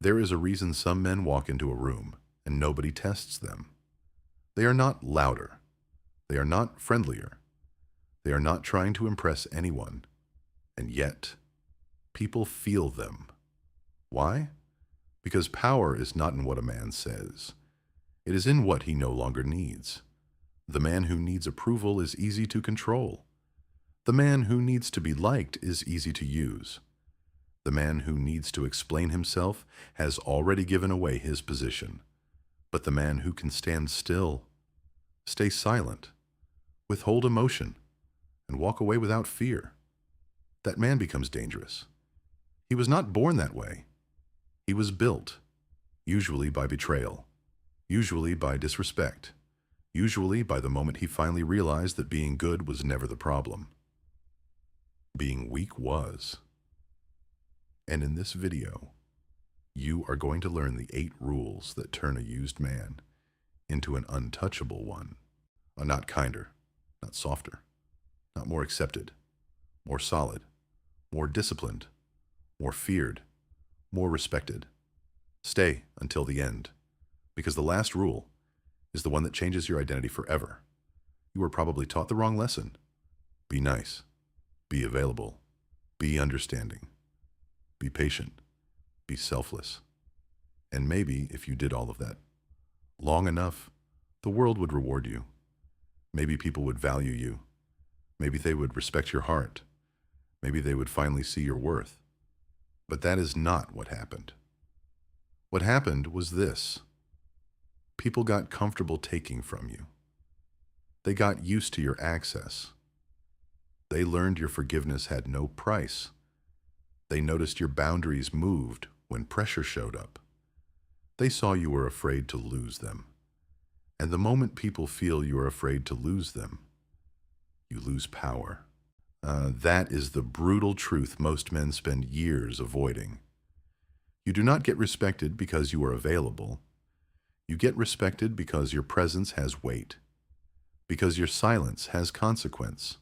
There is a reason some men walk into a room and nobody tests them. They are not louder. They are not friendlier. They are not trying to impress anyone. And yet, people feel them. Why? Because power is not in what a man says. It is in what he no longer needs. The man who needs approval is easy to control. The man who needs to be liked is easy to use. The man who needs to explain himself has already given away his position. But the man who can stand still, stay silent, withhold emotion, and walk away without fear, that man becomes dangerous. He was not born that way. He was built, usually by betrayal, usually by disrespect, usually by the moment he finally realized that being good was never the problem. Being weak was. And in this video, you are going to learn the 8 rules that turn a used man into an untouchable one. A not kinder, not softer, not more accepted, more solid, more disciplined, more feared, more respected. Stay until the end, because the last rule is the one that changes your identity forever. You were probably taught the wrong lesson. Be nice, be available, be understanding, be patient, be selfless. And maybe if you did all of that long enough, the world would reward you. Maybe people would value you. Maybe they would respect your heart. Maybe they would finally see your worth. But that is not what happened. What happened was this. People got comfortable taking from you. They got used to your access. They learned your forgiveness had no price. They noticed your boundaries moved when pressure showed up. They saw you were afraid to lose them. And the moment people feel you are afraid to lose them, you lose power. That is the brutal truth most men spend years avoiding. You do not get respected because you are available. You get respected because your presence has weight, because your silence has consequence,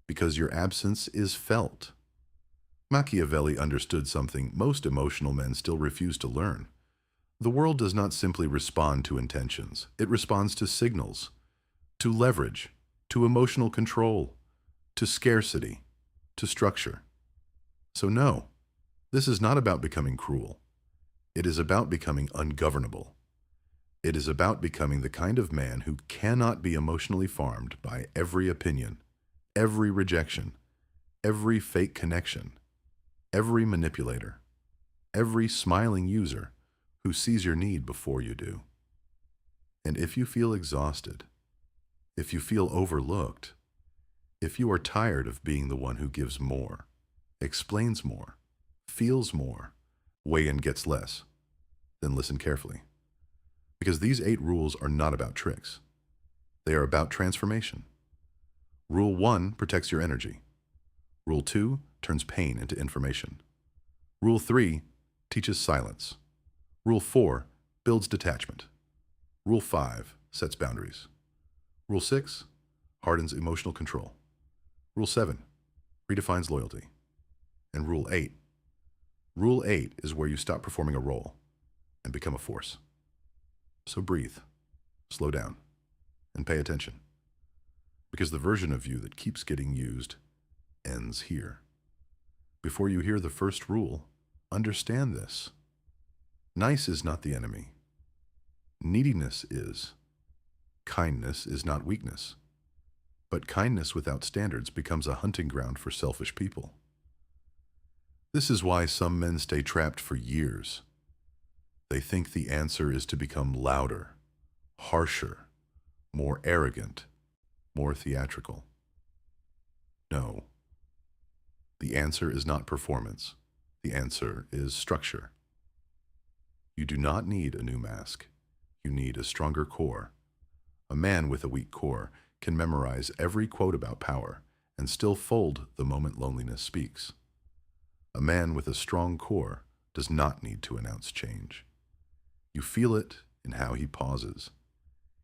because your absence is felt. Machiavelli understood something most emotional men still refuse to learn. The world does not simply respond to intentions. It responds to signals, to leverage, to emotional control, to scarcity, to structure. So no, this is not about becoming cruel. It is about becoming ungovernable. It is about becoming the kind of man who cannot be emotionally farmed by every opinion, every rejection, every fake connection, every manipulator, every smiling user who sees your need before you do. And if you feel exhausted, if you feel overlooked, if you are tired of being the one who gives more, explains more, feels more, weigh-in gets less, then listen carefully. Because these 8 rules are not about tricks. They are about transformation. Rule 1 protects your energy. Rule 2 turns pain into information. Rule 3 teaches silence. Rule 4 builds detachment. Rule 5 sets boundaries. Rule 6 hardens emotional control. Rule 7 redefines loyalty. And Rule 8. Rule 8 is where you stop performing a role and become a force. So breathe, slow down, and pay attention. Because the version of you that keeps getting used ends here. Before you hear the first rule, understand this. Nice is not the enemy. Neediness is. Kindness is not weakness. But kindness without standards becomes a hunting ground for selfish people. This is why some men stay trapped for years. They think the answer is to become louder, harsher, more arrogant, more theatrical. No. The answer is not performance. The answer is structure. You do not need a new mask. You need a stronger core. A man with a weak core can memorize every quote about power and still fold the moment loneliness speaks. A man with a strong core does not need to announce change. You feel it in how he pauses,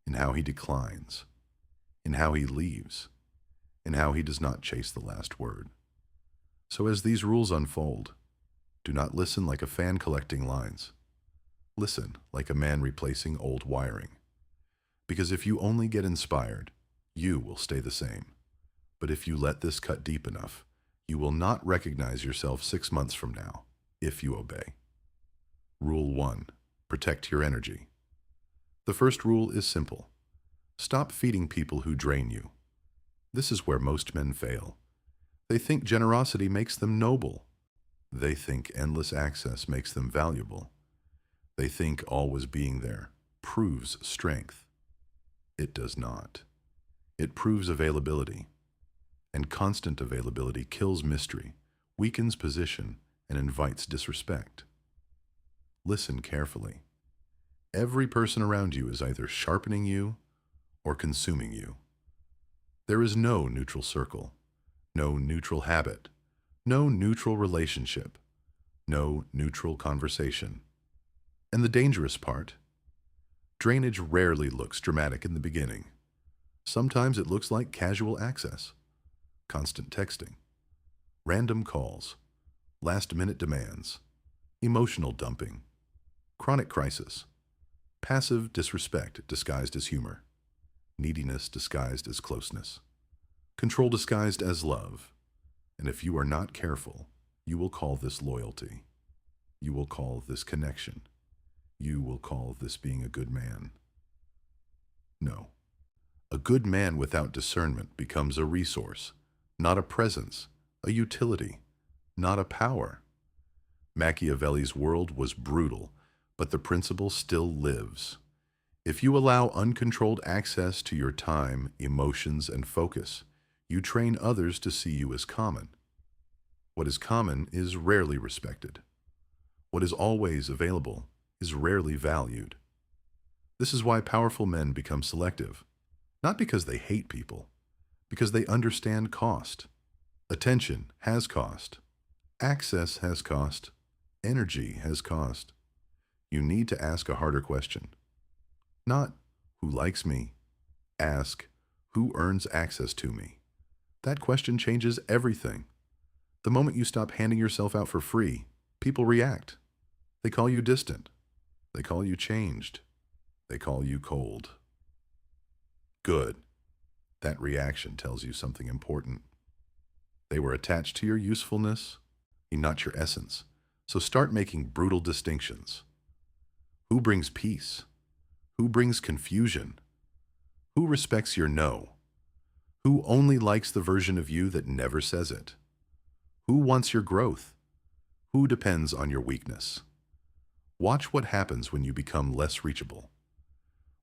in how he declines, in how he leaves, in how he does not chase the last word. So as these rules unfold, Do not listen like a fan collecting lines. Listen like a man replacing old wiring. Because if you only get inspired, you will stay the same. But if you let this cut deep enough, you will not recognize yourself 6 months from now, if you obey. Rule 1. Protect your energy. The first rule is simple. Stop feeding people who drain you. This is where most men fail. They think generosity makes them noble. They think endless access makes them valuable. They think always being there proves strength. It does not. It proves availability. And constant availability kills mystery, weakens position, and invites disrespect. Listen carefully. Every person around you is either sharpening you or consuming you. There is no neutral circle, no neutral habit, no neutral relationship, no neutral conversation. And the dangerous part, drainage rarely looks dramatic in the beginning. Sometimes it looks like casual access, constant texting, random calls, last-minute demands, emotional dumping, chronic crisis, passive disrespect disguised as humor, neediness disguised as closeness, control disguised as love. And if you are not careful, you will call this loyalty. You will call this connection. You will call this being a good man. No. A good man without discernment becomes a resource, not a presence, a utility, not a power. Machiavelli's world was brutal, but the principle still lives. If you allow uncontrolled access to your time, emotions, and focus, you train others to see you as common. What is common is rarely respected. What is always available is rarely valued. This is why powerful men become selective, not because they hate people, because they understand cost. Attention has cost. Access has cost. Energy has cost. You need to ask a harder question. Not, who likes me? Ask, who earns access to me? That question changes everything. The moment you stop handing yourself out for free, people react. They call you distant. They call you changed. They call you cold. Good. That reaction tells you something important. They were attached to your usefulness, not your essence. So start making brutal distinctions. Who brings peace? Who brings confusion? Who respects your no? Who only likes the version of you that never says it? Who wants your growth? Who depends on your weakness? Watch what happens when you become less reachable.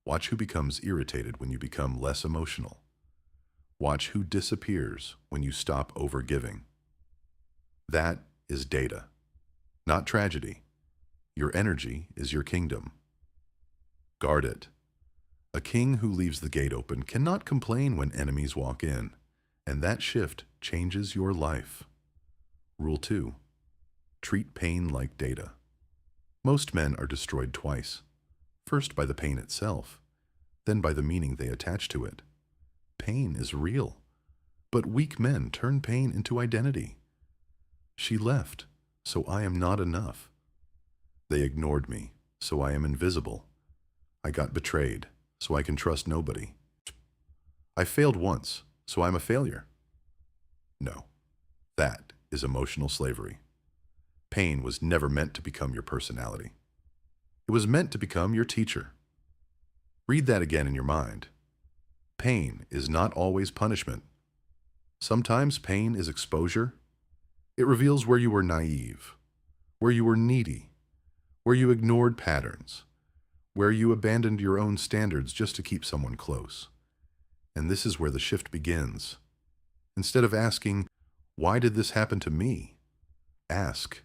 Watch who becomes irritated when you become less emotional. Watch who disappears when you stop overgiving. That is data, not tragedy. Your energy is your kingdom. Guard it. A king who leaves the gate open cannot complain when enemies walk in, and that shift changes your life. Rule 2. Treat pain like data. Most men are destroyed twice. First by the pain itself, then by the meaning they attach to it. Pain is real, but weak men turn pain into identity. She left, so I am not enough. They ignored me, so I am invisible. I got betrayed, so I can trust nobody. I failed once, so I'm a failure. No, that is emotional slavery. Pain was never meant to become your personality. It was meant to become your teacher. Read that again in your mind. Pain is not always punishment. Sometimes pain is exposure. It reveals where you were naive, where you were needy, where you ignored patterns, where you abandoned your own standards just to keep someone close. And this is where the shift begins. Instead of asking, why did this happen to me? Ask,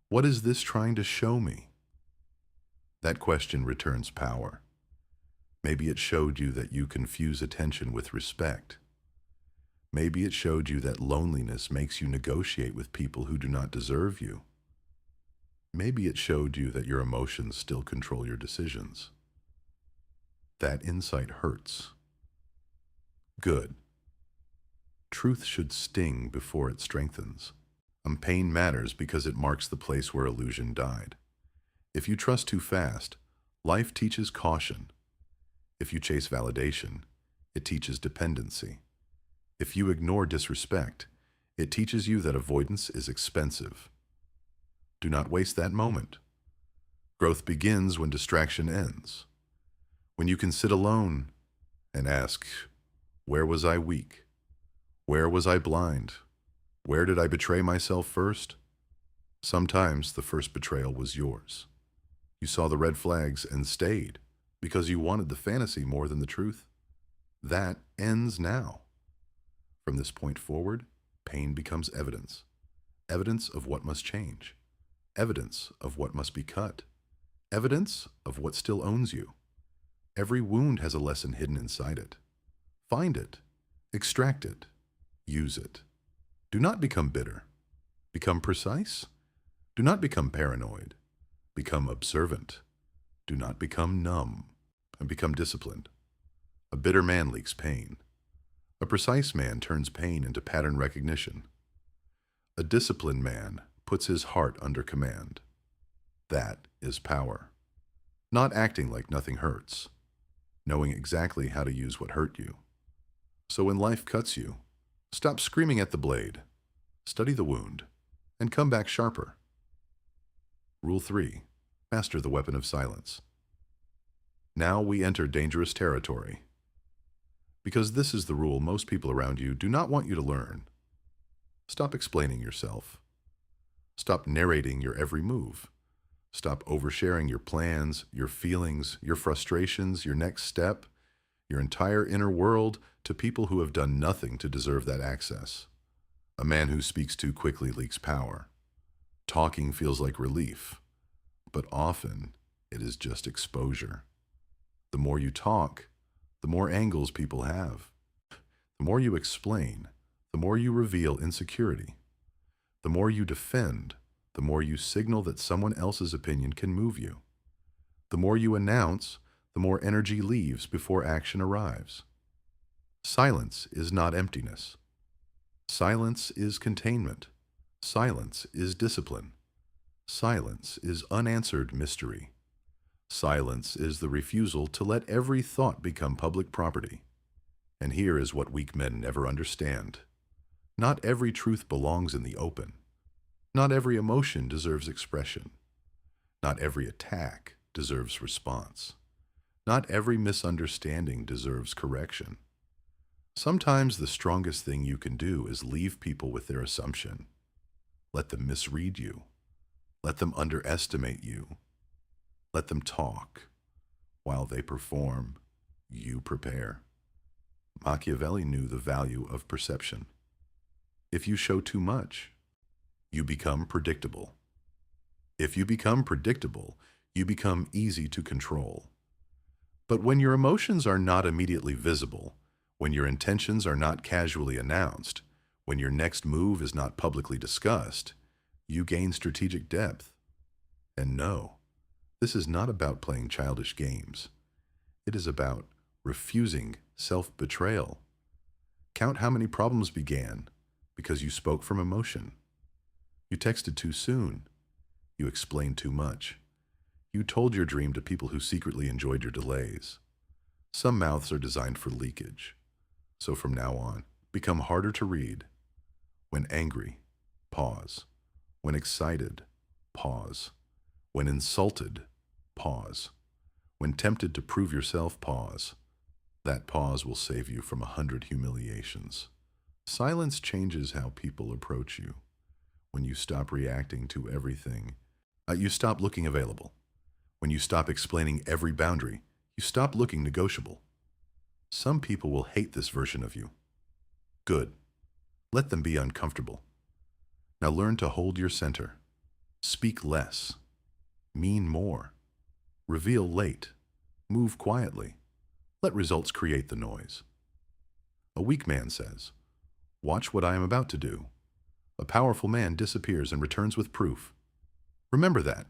what is this trying to show me? That question returns power. Maybe it showed you that you confuse attention with respect. Maybe it showed you that loneliness makes you negotiate with people who do not deserve you. Maybe it showed you that your emotions still control your decisions. That insight hurts. Good. Truth should sting before it strengthens. Pain matters because it marks the place where illusion died. If you trust too fast, life teaches caution. If you chase validation, it teaches dependency. If you ignore disrespect, it teaches you that avoidance is expensive. Do not waste that moment. Growth begins when distraction ends. When you can sit alone and ask, where was I weak? Where was I blind? Where did I betray myself first? Sometimes the first betrayal was yours. You saw the red flags and stayed because you wanted the fantasy more than the truth. That ends now. From this point forward, pain becomes evidence. Evidence of what must change. Evidence of what must be cut. Evidence of what still owns you. Every wound has a lesson hidden inside it. Find it. Extract it. Use it. Do not become bitter. Become precise. Do not become paranoid. Become observant. Do not become numb. And become disciplined. A bitter man leaks pain. A precise man turns pain into pattern recognition. A disciplined man puts his heart under command. That is power. Not acting like nothing hurts. Knowing exactly how to use what hurt you. So when life cuts you, stop screaming at the blade. Study the wound, and come back sharper. Rule 3. Master the weapon of silence. Now we enter dangerous territory. Because this is the rule most people around you do not want you to learn. Stop explaining yourself. Stop narrating your every move. Stop oversharing your plans, your feelings, your frustrations, your next step, your entire inner world to people who have done nothing to deserve that access. A man who speaks too quickly leaks power. Talking feels like relief, but often it is just exposure. The more you talk, the more angles people have. The more you explain, the more you reveal insecurity. The more you defend, the more you signal that someone else's opinion can move you. The more you announce, the more energy leaves before action arrives. Silence is not emptiness. Silence is containment. Silence is discipline. Silence is unanswered mystery. Silence is the refusal to let every thought become public property. And here is what weak men never understand. Not every truth belongs in the open. Not every emotion deserves expression. Not every attack deserves response. Not every misunderstanding deserves correction. Sometimes the strongest thing you can do is leave people with their assumption. Let them misread you. Let them underestimate you. Let them talk. While they perform, you prepare. Machiavelli knew the value of perception. If you show too much, you become predictable. If you become predictable, you become easy to control. But when your emotions are not immediately visible, when your intentions are not casually announced, when your next move is not publicly discussed, you gain strategic depth. And no, this is not about playing childish games. It is about refusing self-betrayal. Count how many problems began because you spoke from emotion. You texted too soon. You explained too much. You told your dream to people who secretly enjoyed your delays. Some mouths are designed for leakage. So from now on, become harder to read. When angry, pause. When excited, pause. When insulted, pause. When tempted to prove yourself, pause. That pause will save you from 100 humiliations. Silence changes how people approach you. When you stop reacting to everything, you stop looking available. When you stop explaining every boundary, you stop looking negotiable. Some people will hate this version of you. Good. Let them be uncomfortable. Now learn to hold your center. Speak less. Mean more. Reveal late. Move quietly. Let results create the noise. A weak man says, "Watch what I am about to do." A powerful man disappears and returns with proof. Remember that,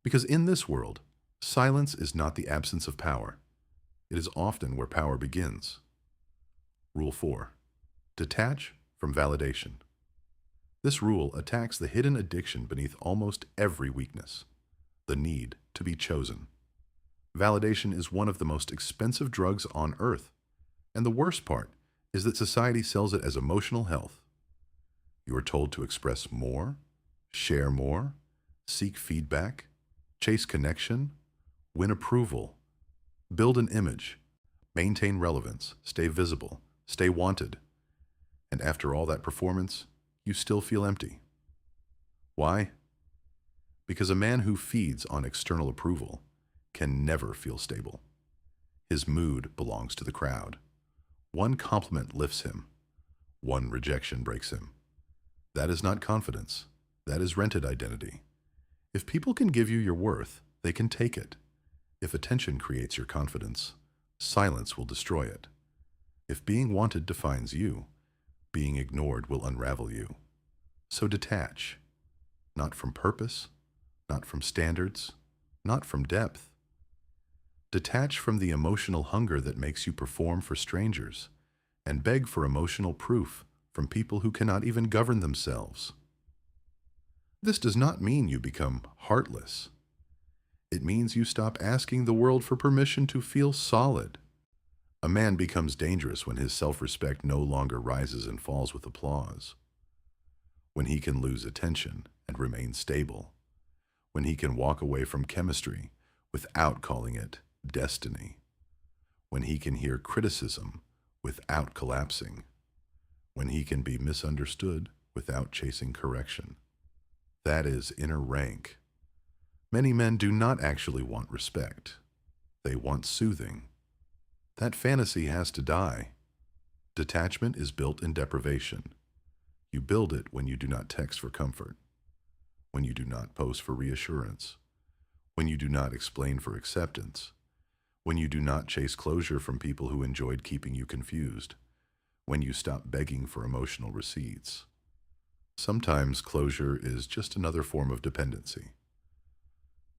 because in this world, silence is not the absence of power. It is often where power begins. Rule 4. Detach from validation. This rule attacks the hidden addiction beneath almost every weakness, the need to be chosen. Validation is one of the most expensive drugs on earth, and the worst part is that society sells it as emotional health. You are told to express more, share more, seek feedback, chase connection, win approval, build an image, maintain relevance, stay visible, stay wanted. And after all that performance, you still feel empty. Why? Because a man who feeds on external approval can never feel stable. His mood belongs to the crowd. One compliment lifts him. One rejection breaks him. That is not confidence. That is rented identity. If people can give you your worth, they can take it. If attention creates your confidence, silence will destroy it. If being wanted defines you, being ignored will unravel you. So detach, not from purpose, not from standards, not from depth. Detach from the emotional hunger that makes you perform for strangers and beg for emotional proof from people who cannot even govern themselves. This does not mean you become heartless. It means you stop asking the world for permission to feel solid. A man becomes dangerous when his self-respect no longer rises and falls with applause. When he can lose attention and remain stable. When he can walk away from chemistry without calling it destiny. When he can hear criticism without collapsing. When he can be misunderstood without chasing correction. That is inner rank. Many men do not actually want respect. They want soothing. That fantasy has to die. Detachment is built in deprivation. You build it when you do not text for comfort, when you do not post for reassurance, when you do not explain for acceptance, when you do not chase closure from people who enjoyed keeping you confused, when you stop begging for emotional receipts. Sometimes closure is just another form of dependency.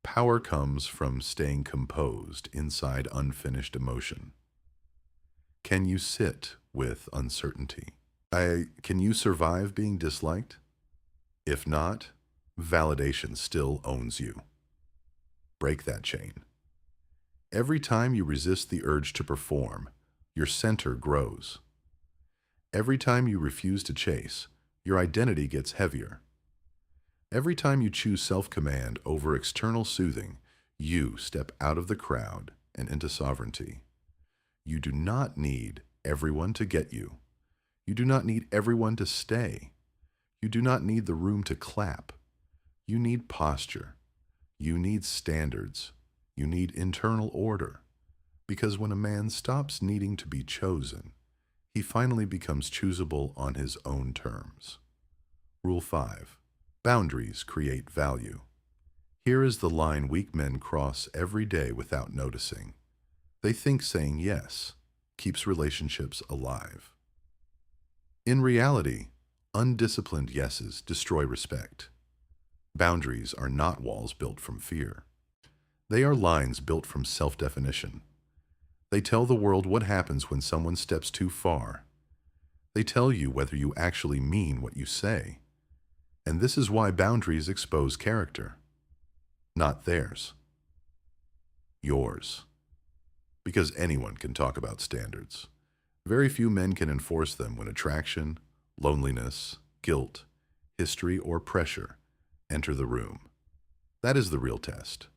Power comes from staying composed inside unfinished emotion. Can you sit with uncertainty? Can you survive being disliked? If not, validation still owns you. Break that chain. Every time you resist the urge to perform, your center grows. Every time you refuse to chase, your identity gets heavier. Every time you choose self-command over external soothing, you step out of the crowd and into sovereignty. You do not need everyone to get you. You do not need everyone to stay. You do not need the room to clap. You need posture. You need standards. You need internal order. Because when a man stops needing to be chosen, he finally becomes choosable on his own terms. Rule 5. Boundaries create value. Here is the line weak men cross every day without noticing. They think saying yes keeps relationships alive. In reality, undisciplined yeses destroy respect. Boundaries are not walls built from fear. They are lines built from self-definition. They tell the world what happens when someone steps too far. They tell you whether you actually mean what you say. And this is why boundaries expose character. Not theirs. Yours. Because anyone can talk about standards. Very few men can enforce them when attraction, loneliness, guilt, history, or pressure enter the room. That is the real test.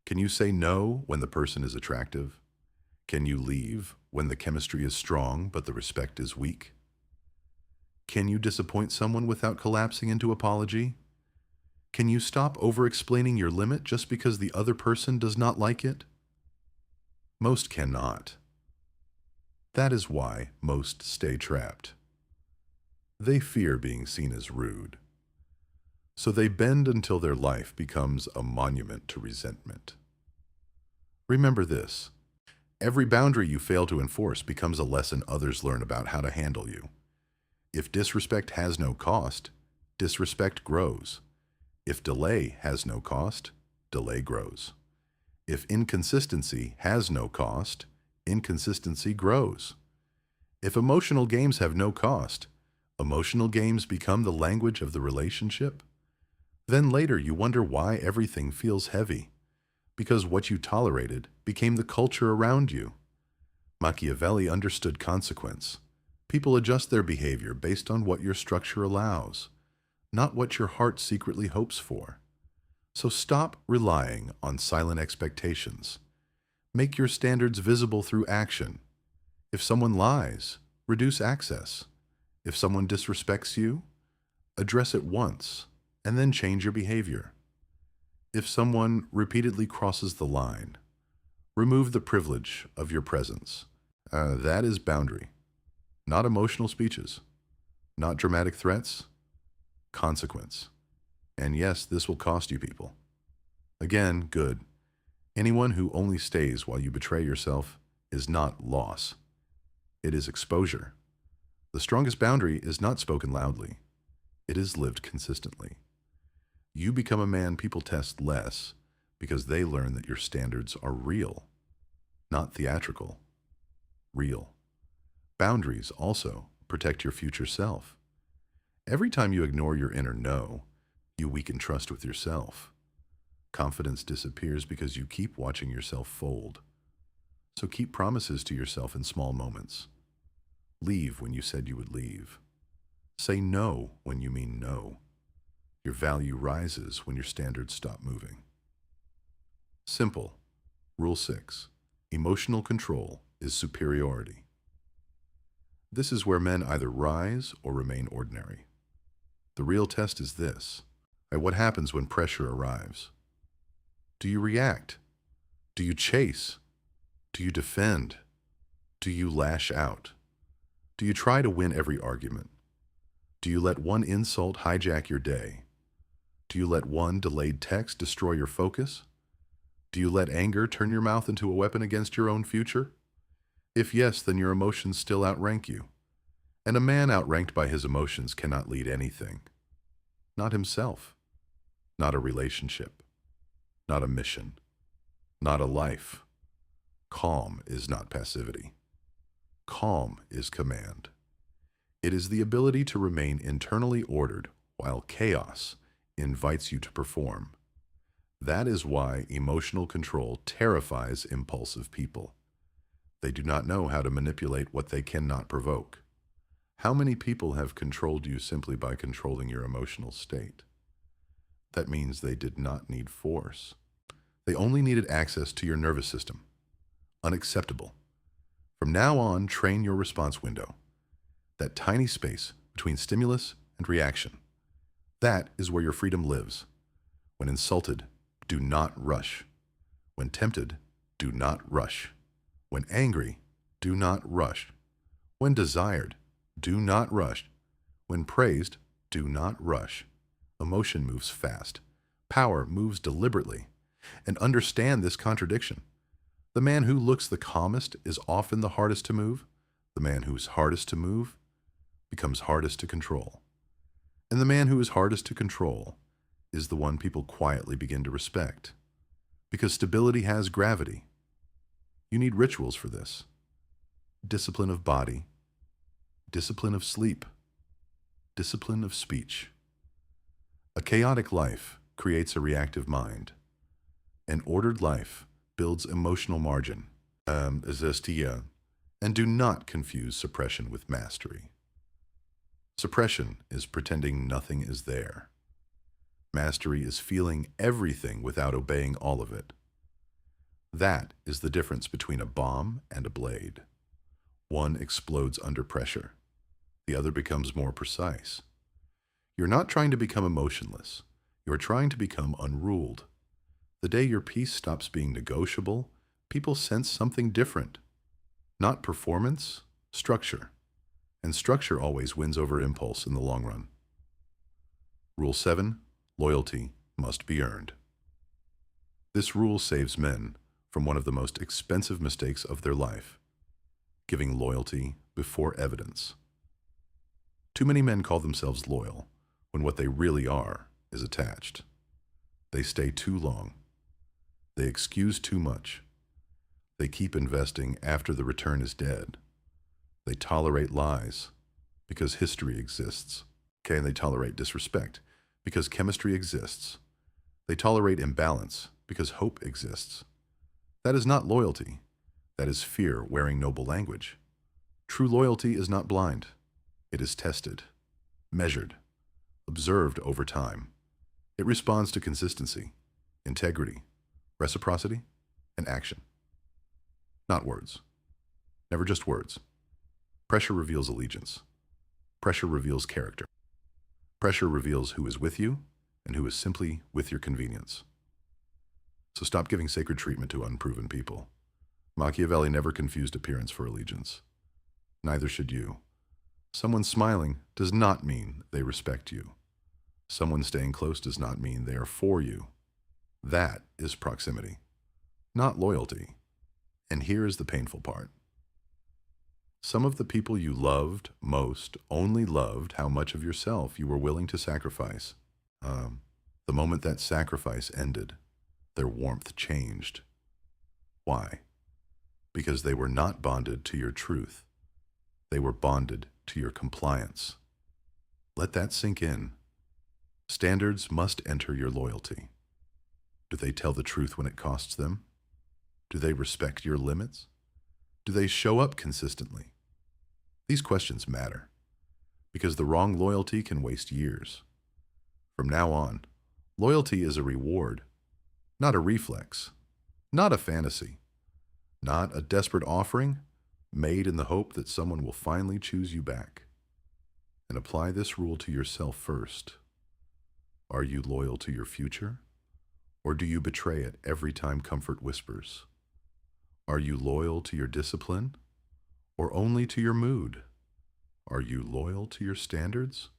Can you say no when the person is attractive? Can you leave when the chemistry is strong but the respect is weak? Can you disappoint someone without collapsing into apology? Can you stop over-explaining your limit just because the other person does not like it? Most cannot. That is why most stay trapped. They fear being seen as rude. So they bend until their life becomes a monument to resentment. Remember this. Every boundary you fail to enforce becomes a lesson others learn about how to handle you. If disrespect has no cost, disrespect grows. If delay has no cost, delay grows. If inconsistency has no cost, inconsistency grows. If emotional games have no cost, Emotional games become the language of the relationship. Then later you wonder why everything feels heavy, because what you tolerated became the culture around you. Machiavelli understood consequence. People adjust their behavior based on what your structure allows, not what your heart secretly hopes for. So stop relying on silent expectations. Make your standards visible through action. If someone lies, reduce access. If someone disrespects you, address it once, and then change your behavior. If someone repeatedly crosses the line, remove the privilege of your presence. That is boundary, not emotional speeches, not dramatic threats, consequence. And yes, this will cost you people. Again, good. Anyone who only stays while you betray yourself is not loss. It is exposure. The strongest boundary is not spoken loudly. It is lived consistently. You become a man people test less because they learn that your standards are real, not theatrical. Real. Boundaries also protect your future self. Every time you ignore your inner no, you weaken trust with yourself. Confidence disappears because you keep watching yourself fold. So keep promises to yourself in small moments. Leave when you said you would leave. Say no when you mean no. Your value rises when your standards stop moving. Simple. Rule 6. Emotional control is superiority. This is where men either rise or remain ordinary. The real test is this. What happens when pressure arrives? Do you react? Do you chase? Do you defend? Do you lash out? Do you try to win every argument? Do you let one insult hijack your day? Do you let one delayed text destroy your focus? Do you let anger turn your mouth into a weapon against your own future? If yes, then your emotions still outrank you. And a man outranked by his emotions cannot lead anything. Not himself. Not a relationship. Not a mission. Not a life. Calm is not passivity. Calm is command. It is the ability to remain internally ordered while chaos invites you to perform. That is why emotional control terrifies impulsive people. They do not know how to manipulate what they cannot provoke. How many people have controlled you simply by controlling your emotional state? That means they did not need force. They only needed access to your nervous system. Unacceptable. From now on, train your response window. That tiny space between stimulus and reaction. That is where your freedom lives. When insulted, do not rush. When tempted, do not rush. When angry, do not rush. When desired, do not rush. When praised, do not rush. Emotion moves fast. Power moves deliberately. And understand this contradiction. The man who looks the calmest is often the hardest to move. The man who is hardest to move becomes hardest to control. And the man who is hardest to control is the one people quietly begin to respect. Because stability has gravity. You need rituals for this. Discipline of body. Discipline of sleep. Discipline of speech. A chaotic life creates a reactive mind. An ordered life builds emotional margin. And do not confuse suppression with mastery. Suppression is pretending nothing is there. Mastery is feeling everything without obeying all of it. That is the difference between a bomb and a blade. One explodes under pressure. The other becomes more precise. You're not trying to become emotionless. You're trying to become unruled. The day your peace stops being negotiable, people sense something different. Not performance, structure. And structure always wins over impulse in the long run. Rule 7. Loyalty must be earned. This rule saves men from one of the most expensive mistakes of their life, giving loyalty before evidence. Too many men call themselves loyal when what they really are is attached. They stay too long. They excuse too much. They keep investing after the return is dead. They tolerate lies. because history exists. Okay, and they tolerate disrespect because chemistry exists. They tolerate imbalance because hope exists. That is not loyalty. That is fear wearing noble language. True loyalty is not blind. It is tested, measured, observed over time. It responds to consistency, integrity, reciprocity, and action. Not words. Never just words. Pressure reveals allegiance. Pressure reveals character. Pressure reveals who is with you and who is simply with your convenience. So stop giving sacred treatment to unproven people. Machiavelli never confused appearance for allegiance. Neither should you. Someone smiling does not mean they respect you. Someone staying close does not mean they are for you. That is proximity, not loyalty. And here is the painful part. Some of the people you loved most only loved how much of yourself you were willing to sacrifice. The moment that sacrifice ended, their warmth changed. Why? Because they were not bonded to your truth. They were bonded to your compliance. Let that sink in. Standards must enter your loyalty. Do they tell the truth when it costs them? Do they respect your limits? Do they show up consistently? These questions matter, because the wrong loyalty can waste years. From now on, loyalty is a reward, not a reflex, not a fantasy, not a desperate offering made in the hope that someone will finally choose you back. And apply this rule to yourself first. Are you loyal to your future, or do you betray it every time comfort whispers? Are you loyal to your discipline, or only to your mood? Are you loyal to your standards,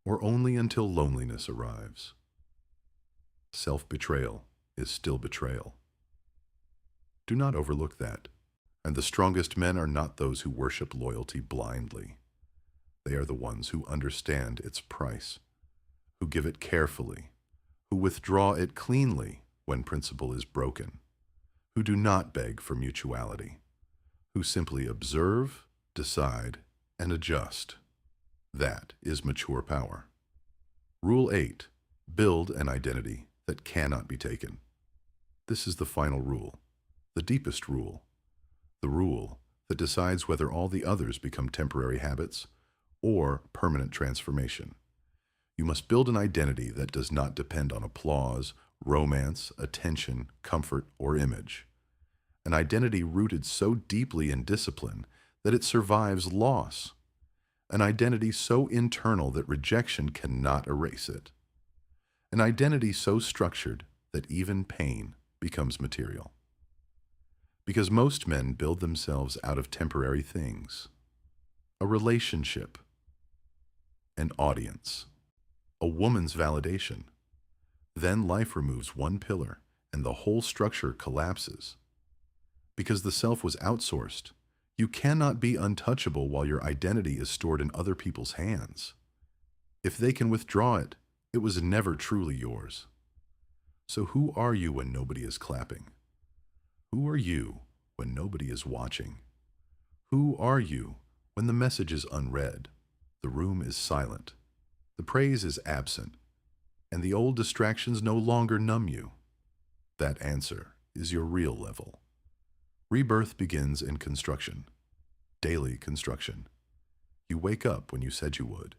or only until loneliness arrives? Self-betrayal is still betrayal. Do not overlook that. And the strongest men are not those who worship loyalty blindly. They are the ones who understand its price, who give it carefully, who withdraw it cleanly when principle is broken, who do not beg for mutuality, who simply observe, decide, and adjust. That is mature power. Rule 8. Build an identity that cannot be taken. This is the final rule, the deepest rule, the rule that decides whether all the others become temporary habits or permanent transformation. You must build an identity that does not depend on applause, romance, attention, comfort, or image. An identity rooted so deeply in discipline that it survives loss. An identity so internal that rejection cannot erase it. An identity so structured that even pain becomes material. Because most men build themselves out of temporary things. A relationship, an audience, a woman's validation. Then life removes one pillar and the whole structure collapses. Because the self was outsourced, you cannot be untouchable while your identity is stored in other people's hands. If they can withdraw it, it was never truly yours. So who are you when nobody is clapping? Who are you when nobody is watching? Who are you when the message is unread, the room is silent, the praise is absent, and the old distractions no longer numb you? That answer is your real level. Rebirth begins in construction, daily construction. You wake up when you said you would.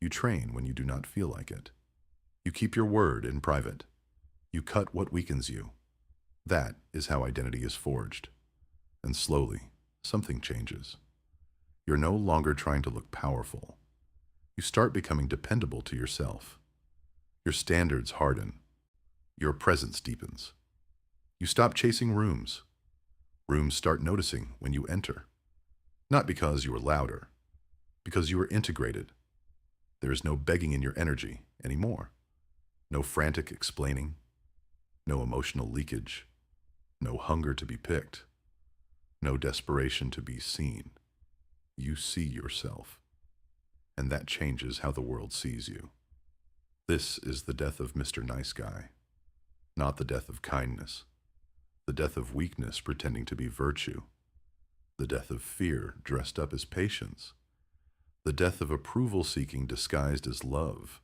You train when you do not feel like it. You keep your word in private. You cut what weakens you. That is how identity is forged. And slowly, something changes. You're no longer trying to look powerful. You start becoming dependable to yourself. Your standards harden. Your presence deepens. You stop chasing rooms. Rooms start noticing when you enter. Not because you are louder, because you are integrated. There is no begging in your energy anymore. No frantic explaining. No emotional leakage. No hunger to be picked. No desperation to be seen. You see yourself. And that changes how the world sees you. This is the death of Mr. Nice Guy, not the death of kindness. The death of weakness pretending to be virtue. The death of fear dressed up as patience. the death of approval-seeking disguised as love,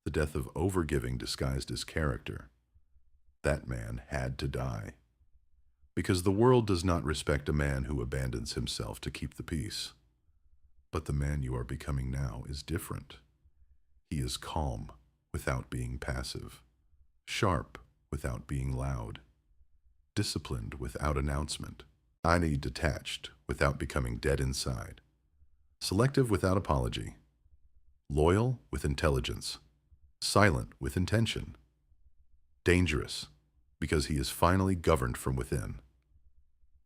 the death of overgiving disguised as character. That man had to die. Because the world does not respect a man who abandons himself to keep the peace. But the man you are becoming now is different. He is calm without being passive, sharp without being loud, disciplined without announcement, highly detached without becoming dead inside, selective without apology, loyal with intelligence, silent with intention, dangerous because he is finally governed from within.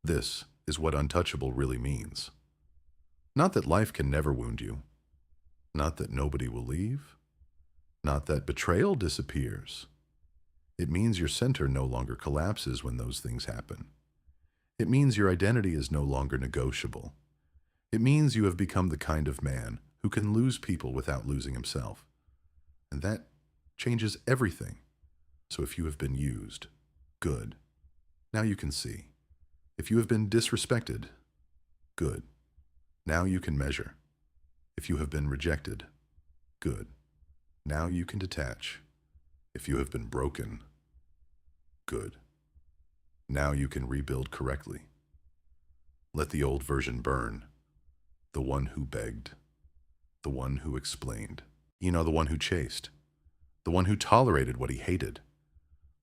This is what untouchable really means. Not that life can never wound you, not that nobody will leave, not that betrayal disappears. It means your center no longer collapses when those things happen. It means your identity is no longer negotiable. It means you have become the kind of man who can lose people without losing himself. And that changes everything. So if you have been used, good. Now you can see. If you have been disrespected, good. Now you can measure. If you have been rejected, good. Now you can detach. If you have been broken, good. Now you can rebuild correctly. Let the old version burn. The one who begged. The one who explained. The one who chased. The one who tolerated what he hated.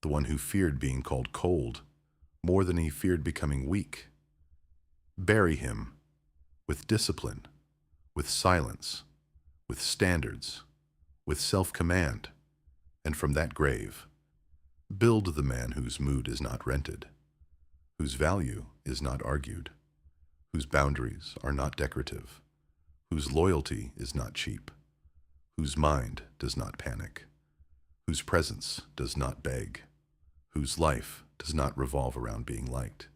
The one who feared being called cold more than he feared becoming weak. Bury him with discipline, with silence, with standards, with self-command, and from that grave, build the man whose mood is not rented, whose value is not argued, whose boundaries are not decorative, whose loyalty is not cheap, whose mind does not panic, whose presence does not beg, whose life does not revolve around being liked.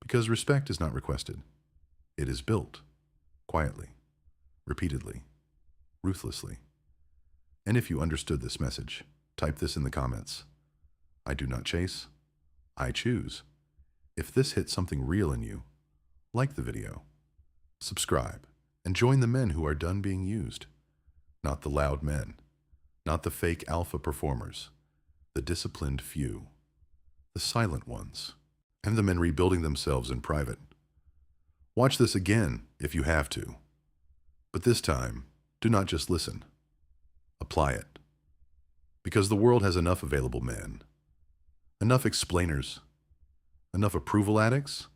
Because respect is not requested. It is built, quietly, repeatedly, ruthlessly. And if you understood this message, type this in the comments. I do not chase, I choose. If this hit something real in you, like the video, subscribe, and join the men who are done being used. Not the loud men, not the fake alpha performers, the disciplined few, the silent ones, and the men rebuilding themselves in private. Watch this again if you have to. But this time, do not just listen. Apply it. Because the world has enough available men, enough explainers, enough approval addicts,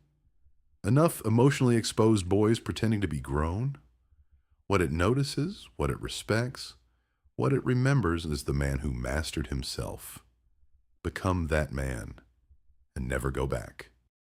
enough emotionally exposed boys pretending to be grown. What it notices, what it respects, what it remembers is the man who mastered himself. Become that man and never go back.